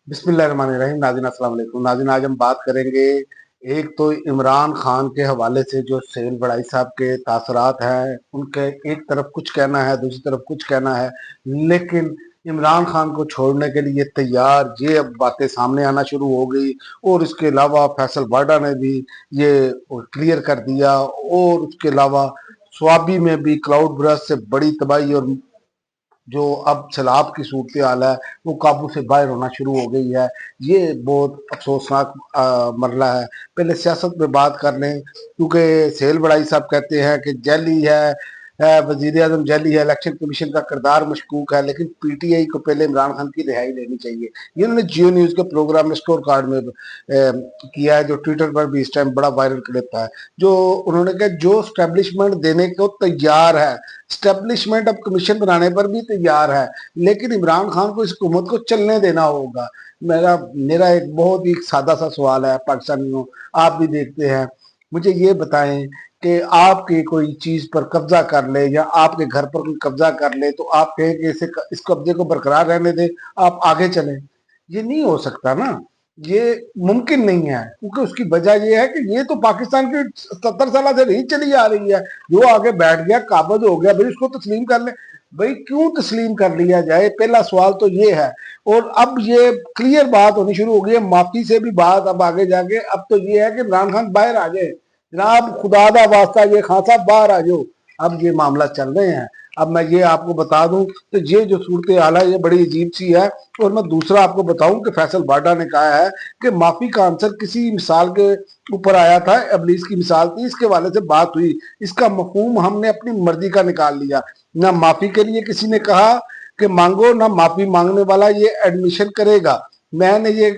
बिस्मिल्लाहिर्रहमानिर्रहीम। नाज़रीन अस्सलाम वालेकुम। नाज़रीन आज हम बात करेंगे एक तो इमरान खान के हवाले से जो सेल बड़ाई साहब के तासरात हैं उनके, एक तरफ कुछ कहना है दूसरी तरफ कुछ कहना है, लेकिन इमरान खान को छोड़ने के लिए तैयार ये अब बातें सामने आना शुरू हो गई। और इसके अलावा फैसल बाडा ने भी ये क्लियर कर दिया। और उसके अलावा स्वाबी में भी क्लाउड बर्स्ट से बड़ी तबाही और जो अब सैलाब की सूरत हाल है वो काबू से बाहर होना शुरू हो गई है। ये बहुत अफसोसनाक मरला है। पहले सियासत में बात कर लें, क्योंकि सेल बड़ाई साहब कहते हैं कि जैली है, वजीर आजम जैली है, इलेक्शन कमीशन का किरदार मशकूक है, लेकिन पीटीआई को पहले इमरान खान की रिहाई लेनी चाहिए। ये उन्होंने जियो न्यूज़ के प्रोग्राम में स्कोर कार्ड में किया है, जो ट्विटर पर भी इस टाइम बड़ा वायरल क्लिप है। जो उन्होंने कहा जो स्टैब्लिशमेंट देने को तैयार है, स्टैब्लिशमेंट अब कमीशन बनाने पर भी तैयार है, लेकिन इमरान खान को इस हुकूमत को चलने देना होगा। मेरा मेरा एक बहुत ही सादा सा सवाल है पाकिस्तानियों, आप भी देखते हैं, मुझे ये बताएं कि आपकी कोई चीज पर कब्जा कर ले या आपके घर पर कोई कब्जा कर ले तो आप कहें कि इस कब्जे को बरकरार रहने दें, आप आगे चलें। ये नहीं हो सकता ना, ये मुमकिन नहीं है, क्योंकि उसकी वजह ये है कि ये तो पाकिस्तान की 70 साल से नहीं चली आ रही है। जो आगे बैठ गया, काबज हो गया, भाई उसको तस्लीम कर ले। भाई क्यों तस्लीम कर लिया जाए, पहला सवाल तो ये है। और अब ये क्लियर बात होनी शुरू हो गई है, माफी से भी बात अब आगे जाके अब तो ये है कि इमरान खान बाहर आ जाए, जनाब खुदा दा वास्ता ये खान साहब बाहर आ जाओ। अब ये मामला चल रहे हैं। अब मैं ये आपको बता दूं तो ये जो सूरत हाल है ये बड़ी अजीब सी है। और मैं दूसरा आपको बताऊं कि फैसल बाडा ने कहा है कि माफी का आंसर किसी मिसाल के ऊपर आया था, अबलीस की मिसाल थी, इसके वाले से बात हुई, इसका मफहूम हमने अपनी मर्जी का निकाल लिया। ना माफी के लिए किसी ने कहा कि मांगो, ना माफी मांगने वाला ये एडमिशन करेगा। मैंने ये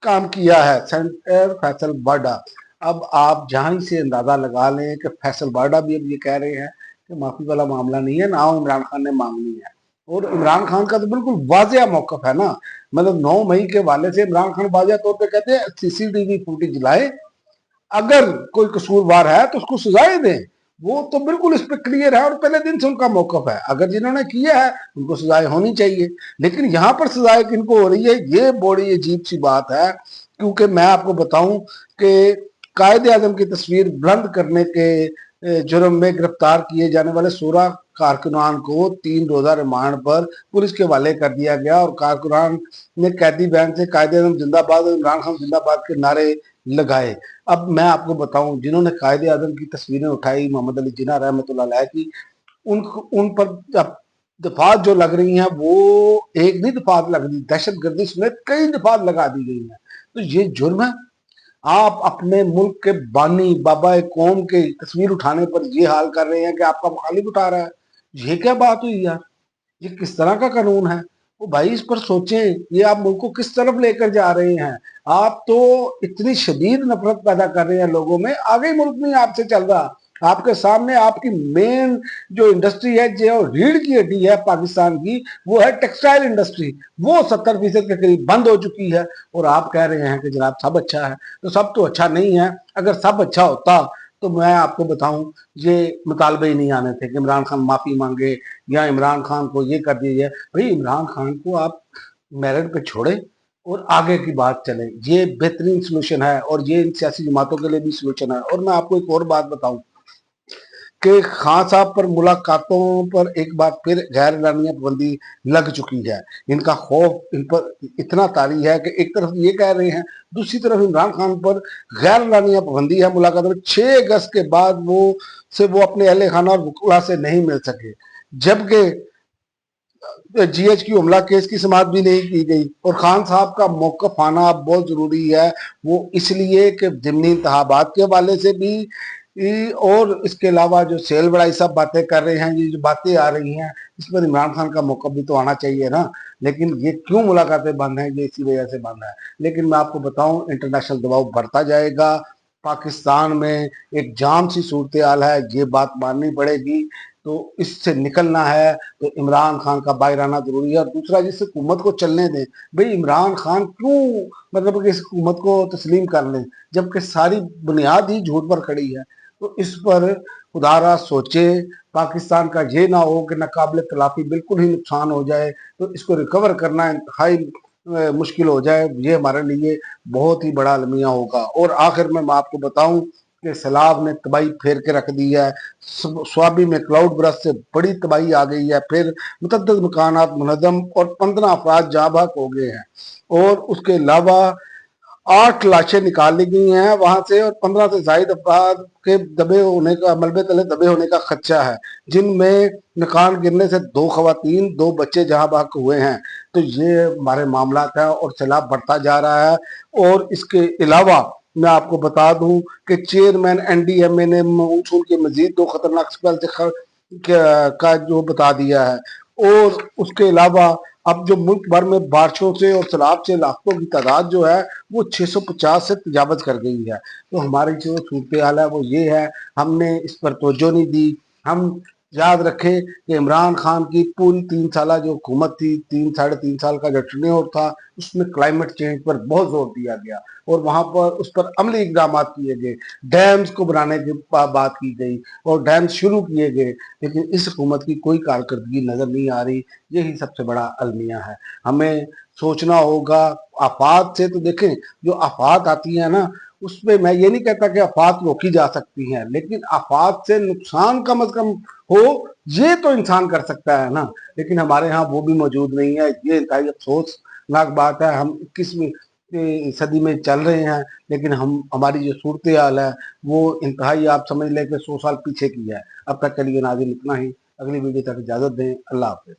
काम किया है, सेंटर फैसल बाडा। अब आप जहां से अंदाजा लगा लें कि फैसल बाडा भी अब ये कह रहे हैं कि माफी वाला मामला नहीं है, ना इमरान खान ने मांगनी है। और इमरान खान का तो बिल्कुल वाजिया मौकफ है ना, मतलब 9 मई के वाले से इमरान खान वाजिया तौर पे कहते हैं सीसीटीवी फुटेज लाए, अगर कोई कसूरवार है तो उसको सजाएं दें। वो तो बिल्कुल इस पे क्लियर है और पहले दिन से उनका मौकफ है, अगर जिन्होंने किया है उनको सजाएं होनी चाहिए। लेकिन यहाँ पर सजाएं किनको हो रही है, ये बड़ी अजीब सी बात है। क्योंकि मैं आपको बताऊं कि कायदे आजम की तस्वीर बुलंद करने के जुर्म में गिरफ्तार किए जाने वाले 16 कारकुनान को 3 रोजा रिमांड पर पुलिस के हवाले कर दिया गया। और कारकुनान ने कैदी बहन से कायदे आजम जिंदाबाद और इमरान खान जिंदाबाद के नारे लगाए। अब मैं आपको बताऊं, जिन्होंने कायदे आजम की तस्वीरें उठाई मोहम्मद अली जिन्ना रहमतुल्लाह अलैह की, उन पर अब दफात जो लग रही हैं वो एक नहीं दफात लग रही, दहशत गर्दी समेत कई दफात लगा दी गई हैं। तो ये जुर्म है। आप अपने मुल्क के बानी बाबा कौम के तस्वीर उठाने पर ये हाल कर रहे हैं कि आपका मुखालिफ उठा रहा है। ये क्या बात हुई यार, ये किस तरह का कानून है? वो भाई इस पर सोचें, ये आप मुल्क को किस तरफ लेकर जा रहे हैं। आप तो इतनी शदीद नफरत पैदा कर रहे हैं लोगों में, आगे मुल्क नहीं आपसे चल रहा। आपके सामने आपकी मेन जो इंडस्ट्री है, जो रीढ़ की हड्डी है पाकिस्तान की, वो है टेक्सटाइल इंडस्ट्री। वो 70% के करीब बंद हो चुकी है। और आप कह रहे हैं कि जनाब सब अच्छा है, तो सब तो अच्छा नहीं है। अगर सब अच्छा होता तो मैं आपको बताऊं ये मुतालबे ही नहीं आने थे कि इमरान खान माफी मांगे या इमरान खान को ये कर दीजिए। भाई इमरान खान को आप मेरिट पे छोड़े और आगे की बात चले, ये बेहतरीन सोल्यूशन है और ये इन सियासी जमातों के लिए भी सोल्यूशन है। और मैं आपको एक और बात बताऊं कि खान साहब पर मुलाकातों पर एक बार फिर गैर एलानिया पाबंदी लग चुकी है। इनका खौफ इन पर इतना तारी है कि एक तरफ ये कह रहे हैं, दूसरी तरफ इमरान खान पर गैर एलानिया पाबंदी है मुलाकात में। 6 अगस्त के बाद वो अपने अहले खाना और वकला से नहीं मिल सके, जबकि जीएचक्यू हमला केस की समाप्त भी नहीं की गई। और खान साहब का मौकफ आना बहुत जरूरी है, वो इसलिए कि ज़िमनी इंतखाबात के हवाले से भी, और इसके अलावा जो सेल बड़ाई सब बातें कर रहे हैं, ये जो बातें आ रही हैं, इस पर इमरान खान का मौकफ भी तो आना चाहिए ना। लेकिन ये क्यों मुलाकातें बंद हैं, ये इसी वजह से बंद है। लेकिन मैं आपको बताऊं, इंटरनेशनल दबाव बढ़ता जाएगा। पाकिस्तान में एक जाम सी सूरत हाल है, ये बात माननी पड़ेगी। तो इससे निकलना है तो इमरान खान का बाहर आना जरूरी है। और दूसरा, जिस हुकूमत को चलने दें। भाई इमरान खान क्यों, मतलब कि इस हुकूमत को तस्लीम कर लें जबकि सारी बुनियाद ही झूठ पर खड़ी है। तो इस पर खुदारा सोचे, पाकिस्तान का ये ना हो कि नाकाबिल तलाफी बिल्कुल ही नुकसान हो जाए। तो इसको रिकवर करना इंतहाई मुश्किल हो जाए, ये हमारे लिए बहुत ही बड़ा अलमिया होगा। और आखिर में मैं आपको बताऊं कि सैलाब ने तबाही फेर के रख दी है। स्वाबी में क्लाउड बरस से बड़ी तबाही आ गई है। फिर मुतअद्दिद मकानात मुनहदम और 15 अफराद जाँ बहक हो गए हैं। और उसके अलावा 8 लाशें निकाल ली गई हैं वहां से, और 15 से जायद अफराद के दबे होने का, मलबे तले दबे होने का खदशा है, जिनमें मकान गिरने से 2 खवातीन 2 बच्चे जहां बहक हुए हैं। तो ये हमारे मामलात है और सैलाब बढ़ता जा रहा है। और इसके अलावा मैं आपको बता दूं कि चेयरमैन एनडीएमए ने मौसूल के मजीद 2 खतरनाक स्पेल से का जो बता दिया है। और उसके अलावा अब जो मुल्क भर में बारिशों से और सैलाब से लाखों की तादाद जो है वो 650 से तजावज कर गई है। तो हमारी जो सूरत हाल है वो ये है, हमने इस पर तवज्जो नहीं दी। हम याद रखें कि इमरान खान की पूरी 3 साल जो हुकूमत थी, 3 साढ़े 3 साल का जो टेन्योर था, उसमें क्लाइमेट चेंज पर बहुत जोर दिया गया और वहां पर उस पर अमली इकदाम किए गए, डैम्स को बनाने की बात की गई और डैम्स शुरू किए गए। लेकिन इस हुकूमत की कोई कारकर्दगी नजर नहीं आ रही। यही सबसे बड़ा अलमिया है। हमें सोचना होगा। आफात से तो देखें, जो आफात आती है ना, उसमें मैं ये नहीं कहता कि आफात रोकी जा सकती हैं, लेकिन आफात से नुकसान कम अज कम हो, ये तो इंसान कर सकता है ना। लेकिन हमारे यहाँ वो भी मौजूद नहीं है। ये इंतहाई अफसोसनाक बात है। हम 21वीं सदी में चल रहे हैं, लेकिन हमारी जो सूरत हाल है वो इंतहाई, आप समझ लें कि 100 साल पीछे की है। अब तक के लिए नाज़रीन इतना ही। अगली वीडियो तक इजाजत दें। अल्लाह हाफिज।